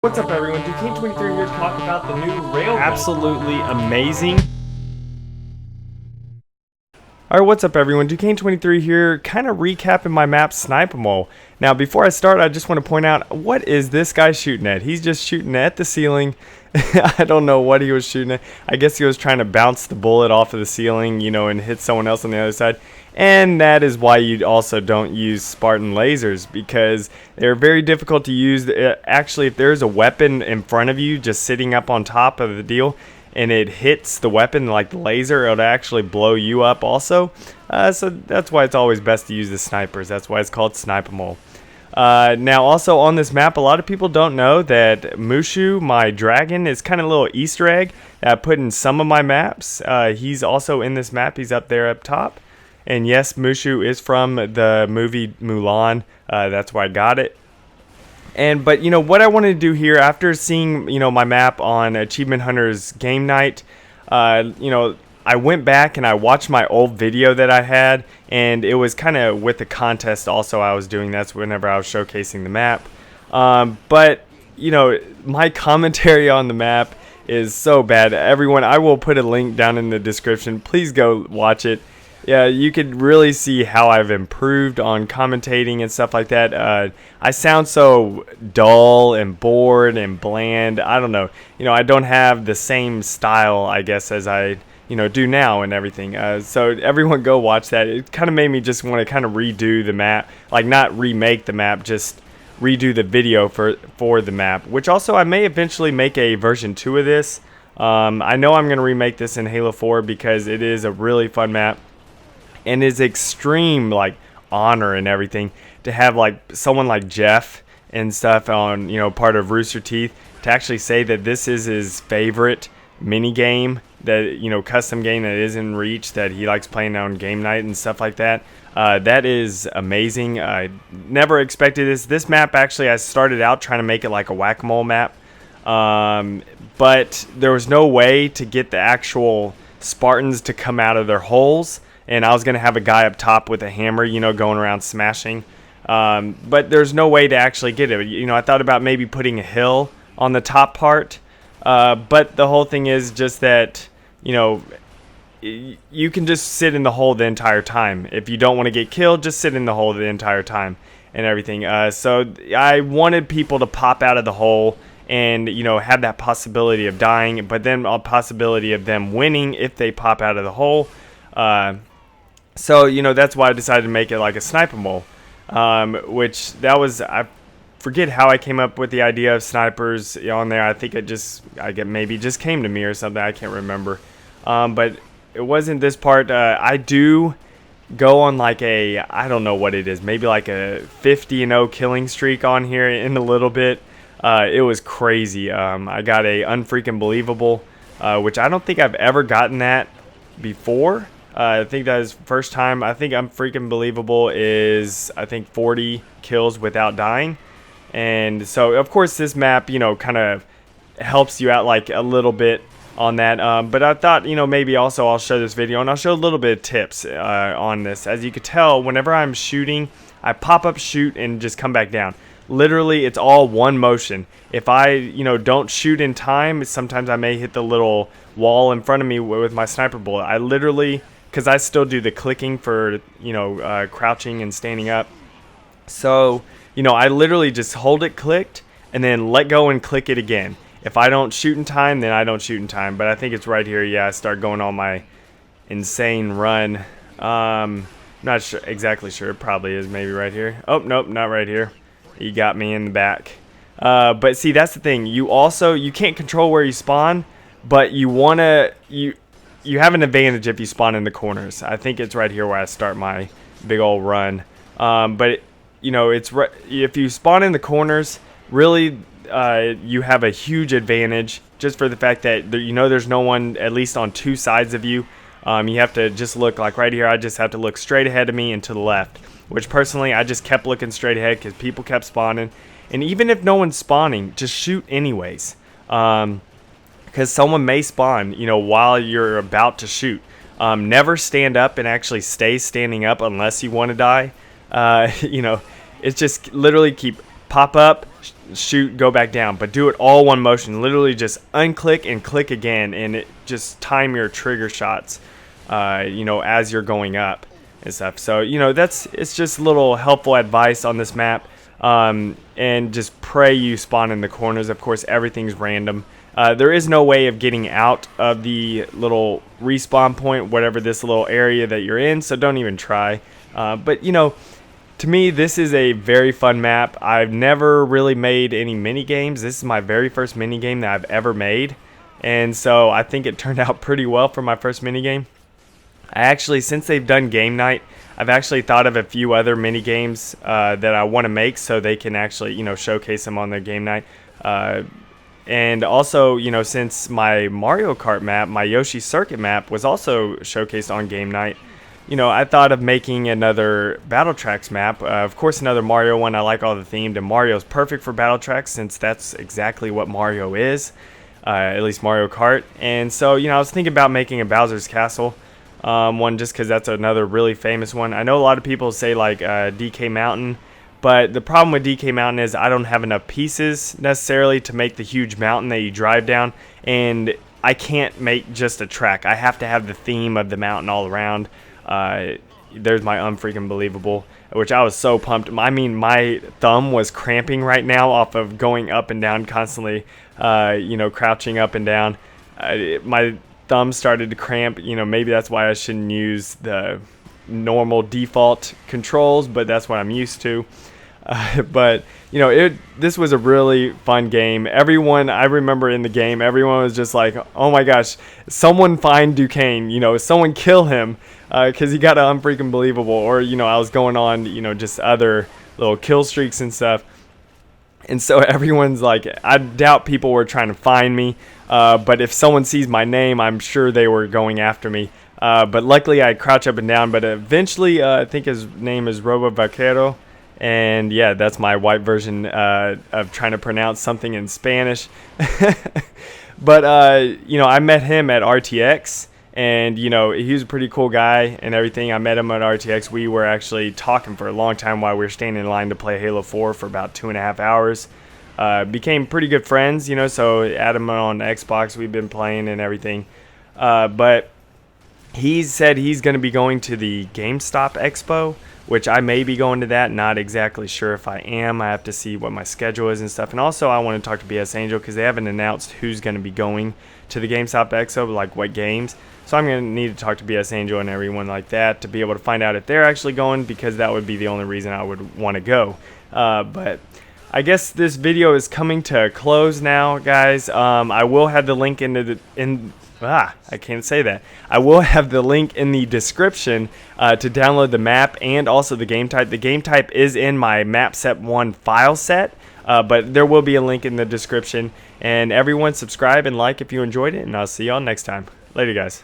What's up, everyone? Duke23 here to talk about the new railgun. Absolutely amazing. Alright, what's up, everyone? Duke23 here, kind of recapping my map Snipe-A-Mole. Now, before I start, I just want to point out, what is this guy shooting at? He's just shooting at the ceiling. I don't know what he was shooting at. I guess he was trying to bounce the bullet off of the ceiling, you know, and hit someone else on the other side. And that is why you also don't use Spartan lasers, because they're very difficult to use. Actually, if there's a weapon in front of you just sitting up on top of the deal, and it hits the weapon like the laser, it'll actually blow you up also. So that's why it's always best to use the snipers. That's why it's called Snipe-A-Mole. Now, also on this map, a lot of people don't know that Mushu, my dragon, is kind of a little Easter egg that I put in some of my maps. He's also in this map. He's up there up top. And yes, Mushu is from the movie Mulan. That's why I got it. But you know what I wanted to do here, after seeing my map on Achievement Hunter's game night, I went back and I watched my old video that I had, and it was kind of with the contest also I was doing. That's whenever I was showcasing the map. But my commentary on the map is so bad. Everyone, I will put a link down in the description. Please go watch it. Yeah, you could really see how I've improved on commentating and stuff like that. I sound so dull and bored and bland. I don't know. I don't have the same style, I guess, as I do now and everything. So everyone go watch that. It kind of made me just want to kind of redo the map. Like, not remake the map, just redo the video for the map. Which also, I may eventually make a version 2 of this. I know I'm going to remake this in Halo 4 because it is a really fun map. And it's extreme honor and everything to have someone like Jeff and stuff on part of Rooster Teeth to actually say that this is his favorite mini game, that custom game that is in Reach, that he likes playing on game night and stuff like that. That is amazing. I never expected this. This map, actually, I started out trying to make it like a whack-a-mole map, but there was no way to get the actual Spartans to come out of their holes. And I was going to have a guy up top with a hammer, going around smashing. But there's no way to actually get it. I thought about maybe putting a hill on the top part. But the whole thing is just that, you can just sit in the hole the entire time. If you don't want to get killed, just sit in the hole the entire time and everything. So I wanted people to pop out of the hole and, have that possibility of dying. But then a possibility of them winning if they pop out of the hole. So, that's why I decided to make it like a Snipe-A-Mole, which I forget how I came up with the idea of snipers on there. I think maybe just came to me or something. I can't remember. But it wasn't this part. I do go on I don't know what it is, maybe like a 50-0 killing streak on here in a little bit. It was crazy. I got a unfreaking believable, which I don't think I've ever gotten that before. I think that is first time. I think Unfreaking Believable is, 40 kills without dying. And so, of course, this map, kind of helps you out a little bit on that. But I thought, maybe also I'll show this video and I'll show a little bit of tips on this. As you can tell, whenever I'm shooting, I pop up, shoot, and just come back down. Literally, it's all one motion. If I, don't shoot in time, sometimes I may hit the little wall in front of me with my sniper bullet. I literally, because I still do the clicking for, crouching and standing up. So, I literally just hold it clicked and then let go and click it again. If I don't shoot in time, then I don't shoot in time. But I think it's right here. Yeah, I start going on my insane run. Not sure, exactly sure. It probably is maybe right here. Oh, nope, not right here. You got me in the back. But see, that's the thing. You can't control where you spawn, but you have an advantage if you spawn in the corners. I think it's right here where I start my big old run. But if you spawn in the corners, really you have a huge advantage just for the fact that there's no one at least on two sides of you. You have to just look like right here. I just have to look straight ahead of me and to the left, which personally I just kept looking straight ahead because people kept spawning. And even if no one's spawning, just shoot anyways. Because someone may spawn, while you're about to shoot. Never stand up and actually stay standing up unless you want to die. It's just literally keep pop up, shoot, go back down, but do it all one motion. Literally just unclick and click again, and just time your trigger shots, as you're going up and stuff. So it's just a little helpful advice on this map. And just pray you spawn in the corners. Of course, everything's random. There is no way of getting out of the little respawn point, whatever this little area that you're in, so don't even try. But to me, this is a very fun map. I've never really made any mini games. This is my very first mini game that I've ever made, and so I think it turned out pretty well for my first mini game. I actually, since they've done game night, I've actually thought of a few other mini games that I want to make so they can actually showcase them on their game night. And also, since my Mario Kart map, my Yoshi Circuit map, was also showcased on game night, I thought of making another Battle Tracks map. Of course, another Mario one. I like all the themed, and Mario's perfect for Battle Tracks since that's exactly what Mario is, at least Mario Kart. And so, I was thinking about making a Bowser's Castle one, just because that's another really famous one. I know a lot of people say like DK Mountain, but the problem with DK Mountain is I don't have enough pieces necessarily to make the huge mountain that you drive down, and I can't make just a track. I have to have the theme of the mountain all around. There's my unfreaking believable, which I was so pumped. I mean, my thumb was cramping right now off of going up and down constantly, crouching up and down. My thumb started to cramp. Maybe that's why I shouldn't use the normal default controls, but that's what I'm used to. But this was a really fun game. Everyone, I remember in the game, everyone was just like, oh my gosh, someone find Duquesne, someone kill him, because he got an unfreaking believable. Or I was going on just other little kill streaks and stuff. And so everyone's like, I doubt people were trying to find me, but if someone sees my name, I'm sure they were going after me. But luckily I crouch up and down, but eventually I think his name is Robo Vaquero. And yeah, that's my white version of trying to pronounce something in Spanish. But I met him at RTX, and he was a pretty cool guy and everything. I met him at RTX. We were actually talking for a long time while we were standing in line to play Halo 4 for about 2.5 hours. Became pretty good friends, so add him on Xbox. We've been playing and everything. But he said he's going to be going to the GameStop Expo, which I may be going to that. Not exactly sure if I am. I have to see what my schedule is and stuff. And also I want to talk to BS Angel because they haven't announced who's going to be going to the GameStop Expo, like what games. So I'm going to need to talk to BS Angel and everyone like that to be able to find out if they're actually going, because that would be the only reason I would want to go. But I guess this video is coming to a close now, guys. I will have the link I can't say that. I will have the link in the description to download the map and also the game type. The game type is in my map set 1 file set, but there will be a link in the description. And everyone subscribe and like if you enjoyed it, and I'll see y'all next time. Later, guys.